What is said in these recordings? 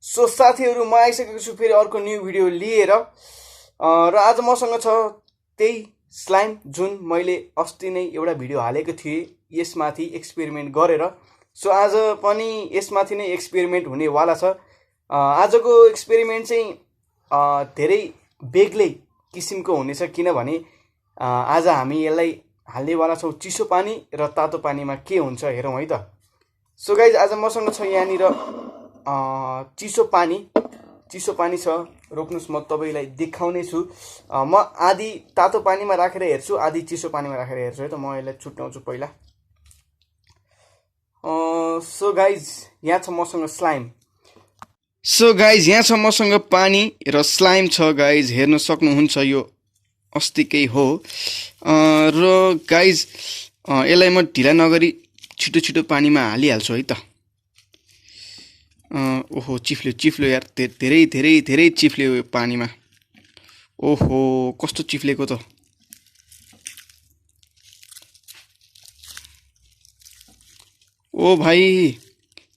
So साथीहरु म आइसकेको छु फेरि अर्को न्यू भिडियो लिएर र आज मसँग छ त्यही स्लाइम जुन मैले अस्ति नै एउटा भिडियो हालेको थिएँ यसमाथि एक्सपेरिमेन्ट गरेर। सो आज पनि यसमाथि नै एक्सपेरिमेन्ट हुनेवाला छ। आजको एक्सपेरिमेन्ट चाहिँ धेरै बेग्लै किसिमको हुनेछ किनभने आज हामी यसलाई हाल्नेवाला छौँ चिसो पानी र तातो पानीमा के हुन्छ हेरौँ है त। सो गाइज आज मसँग छ यहाँनिर चिसो पानी छ। रोक्नुस् म तपाईलाई देखाउने छु। म आधी तातो पानीमा राखेर हेर्छु आधी चिसो पानीमा राखेर हेर्छु है त। म यसलाई छुट्याउँछु पहिला। सो गाइज यहाँ छ मसँग स्लाइम। सो गाइज यहाँ छ मसँग पानी र स्लाइम छ गाइज, हेर्न सक्नुहुन्छ यो अस्तिकै हो। र गाइज यसलाई म ढिला नगरी छिटो छिटो पानीमा हालिहाल्छु है त। ओहो चिफ्ल्यो यार, धेरै धेरै धेरै चिफ्ल्यो पानीमा। ओहो कस्तो चिफ्लेको त। ओ भाइ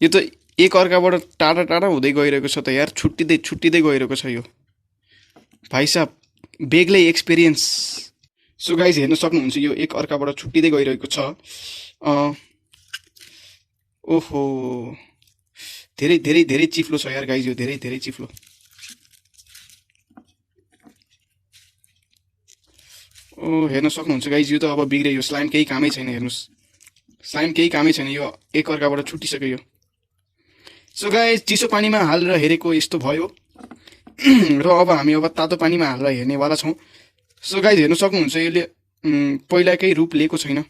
यो त एक अर्काबाट टाढा टाढा हुँदै गइरहेको छ त यार, छुट्टिँदै गइरहेको छ यो। भाइ साहब बेग्लै एक्सपिरियन्स। सो गाइज हेर्न सक्नुहुन्छ यो एक अर्काबाट छुट्टिँदै गइरहेको छ। ओहो धेरै धेरै धेरै चिफ्लो छ यार गाइज, यो धेरै धेरै चिफ्लो। ओ हेर्न सक्नुहुन्छ गाइज यो त अब बिग्रे, यो स्लाइम केही कामै छैन। हेर्नुस् स्लाइम केही कामै छैन, यो एक अर्काबाट छुट्टिसक्यो यो। सो गाइज चिसो पानीमा हालेर हेरेको यस्तो भयो र अब हामी तातो पानीमा हालेर हेर्नेवाला छौँ। सो गाइज हेर्न सक्नुहुन्छ यसले पहिलाकै रूप लिएको छैन,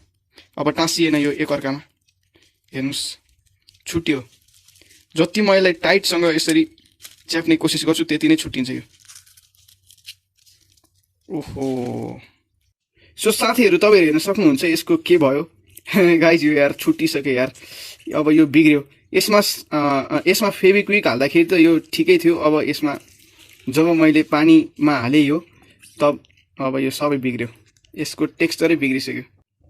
अब टाँसिएन यो एक अर्कामा। हेर्नुस् छुट्यो। जति म यसलाई टाइटसँग यसरी च्याप्ने कोसिस गर्छु त्यति नै छुट्टिन्छ यो। ओहो सो साथीहरू तपाईहरु हेर्न सक्नुहुन्छ यसको के भयो। गाइज यो यार छुट्टिसक्यो यार, अब यो बिग्रियो। यसमा फेभिक्विक हाल्दाखेरि त यो ठिकै थियो, अब यसमा जब मैले पानीमा हालेँ यो तब अब यो सबै बिग्रियो, यसको टेक्सचरै बिग्रिसक्यो।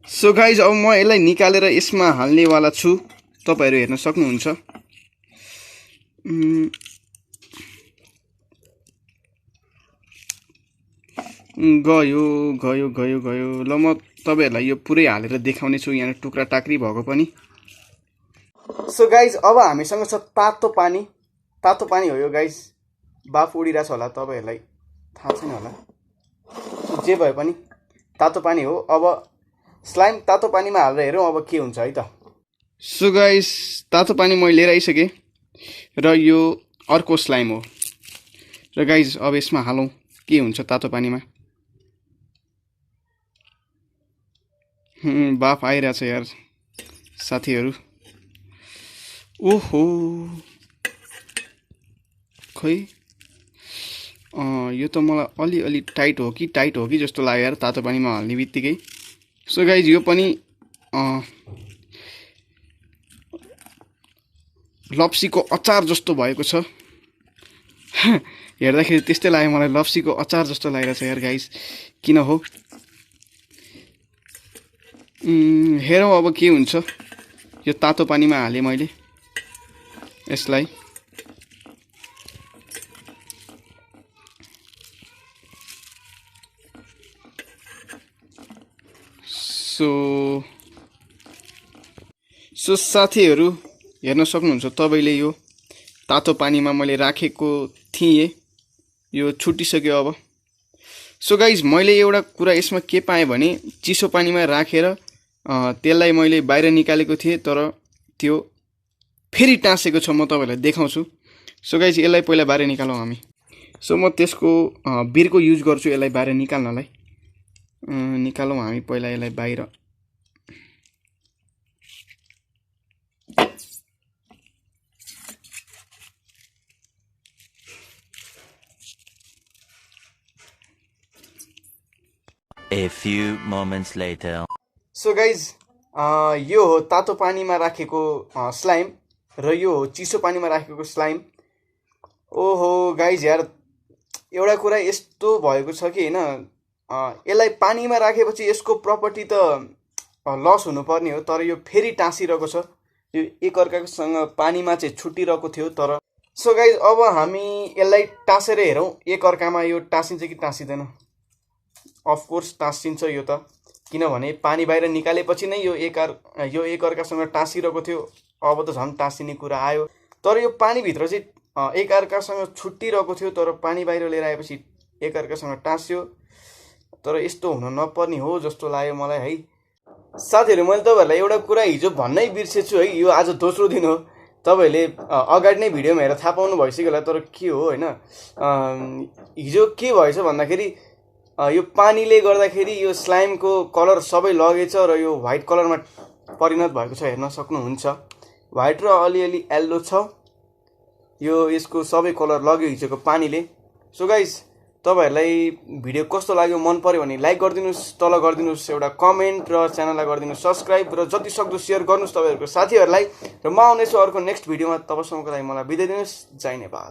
सो गाइज अब म यसलाई निकालेर यसमा हाल्नेवाला छु, तपाईहरु हेर्न सक्नुहुन्छ। गयो गयो गयो गयो। ल म तपाईहरुलाई यो पुरै हालेर देखाउने छु, यहाँ टुक्रा टाक्री भएको पनि। सो गाइज अब हामीसँग छ तातो पानी हो यो गाइज। बाफ उडिरहेछ होला, तपाईहरुलाई थाहा छैन होला। सो जे भए पनि तातो पानी हो। अब स्लाइम तातो पानीमा हालेर हेरौँ अब के हुन्छ है त। सो गाइज तातो पानी मैले लिएर आइसकेँ र यो अर्को स्लाइम हो। र गाइज अब यसमा हालौँ के हुन्छ तातो पानीमा। बाफ आइरहेछ यार साथीहरू। ओहो खै यो त मलाई अलि टाइट हो कि जस्तो लाग्यो यार तातो पानीमा हाल्ने बित्तिकै। सो गाइज यो पनि लप्सीको अचार जस्तो भएको छ। हेर्दाखेरि त्यस्तै लाग्यो मलाई, लप्सीको अचार जस्तो लागिरहेछ यार गाइज, किन हो हेरौँ अब के हुन्छ। यो तातो पानीमा हालेँ मैले यसलाई। सो साथीहरू हेर्न सक्नुहुन्छ तपाईले यो तातो पानीमा मैले राखेको थिएँ, यो छुट्टिसक्यो अब। सो गाइज मैले एउटा कुरा यसमा के पाएँ भने चिसो पानीमा राखेर त्यसलाई मैले बाहिर निकालेको थिएँ, तर त्यो फेरि टाँसेको छ। म तपाईहरुलाई देखाउँछु। सो गाइज यसलाई पहिला बाहिर निकालौँ हामी। सो म त्यसको बिर्को युज गर्छु यसलाई बाहिर निकाल्नलाई। निकालौँ हामी पहिला यसलाई बाहिर। A few moments later. So guys यो हो तातो पानीमा राखेको स्लाइम र यो हो चिसो पानीमा राखेको स्लाइम। ओहो गाइज यार एउटा कुरा यस्तो भएको छ कि हैन, यसलाई पानीमा राखेपछि यसको प्रपर्टी त लस हुनुपर्ने हो, तर यो फेरि टाँसिरहेको छ। यो एक अर्कासँग पानीमा चाहिँ छुट्टिरहेको थियो, तर सो गाइज अब हामी यसलाई टाँसेर हेरौँ एक अर्कामा यो टाँसिन्छ कि टाँसिँदैन। अफकोर्स टाँसिन्छ यो त, किनभने पानी बाहिर निकालेपछि नै यो एक अर्कासँग टाँसिरहेको थियो। अब त झन् टाँसिने कुरा आयो। तर यो पानीभित्र चाहिँ एक अर्कासँग छुट्टिरहेको थियो, तर पानी बाहिर लिएर आएपछि एक अर्कासँग टाँस्यो। तर यस्तो हुन नपर्ने हो जस्तो लाग्यो मलाई है। साथीहरू, मैले तपाईँहरूलाई एउटा कुरा हिजो भन्नै बिर्सेछु है। यो आज दोस्रो दिन हो। तपाईँहरूले अगाडि नै भिडियोमा हेरेर थाहा पाउनु भइसक्यो होला। तर के हो होइन, हिजो के भएछ भन्दाखेरि यो पानीले गर्दाखेरि यो स्लाइमको कलर सबै लगेछ र यो व्हाइट कलरमा परिणत भएको छ। हेर्न सक्नुहुन्छ, व्हाइट र अलिअलि येल्लो छ। यो यसको सबै कलर लग्यो हिजोको पानीले। सो गाइस, तपाईहरूलाई भिडियो कस्तो लाग्यो, मन पर्यो भने लाइक गरिदिनुहोस्, तल गरिदिनुहोस् एउटा कमेन्ट र च्यानललाई गरिदिनुहोस् सब्सक्राइब र जति सक्दो सेयर गर्नुहोस् तपाईँहरूको साथीहरूलाई। र म आउनेछु अर्को नेक्स्ट भिडियोमा। तबसम्मको लागि मलाई बिदा दिनुहोस्। जय नेपाल।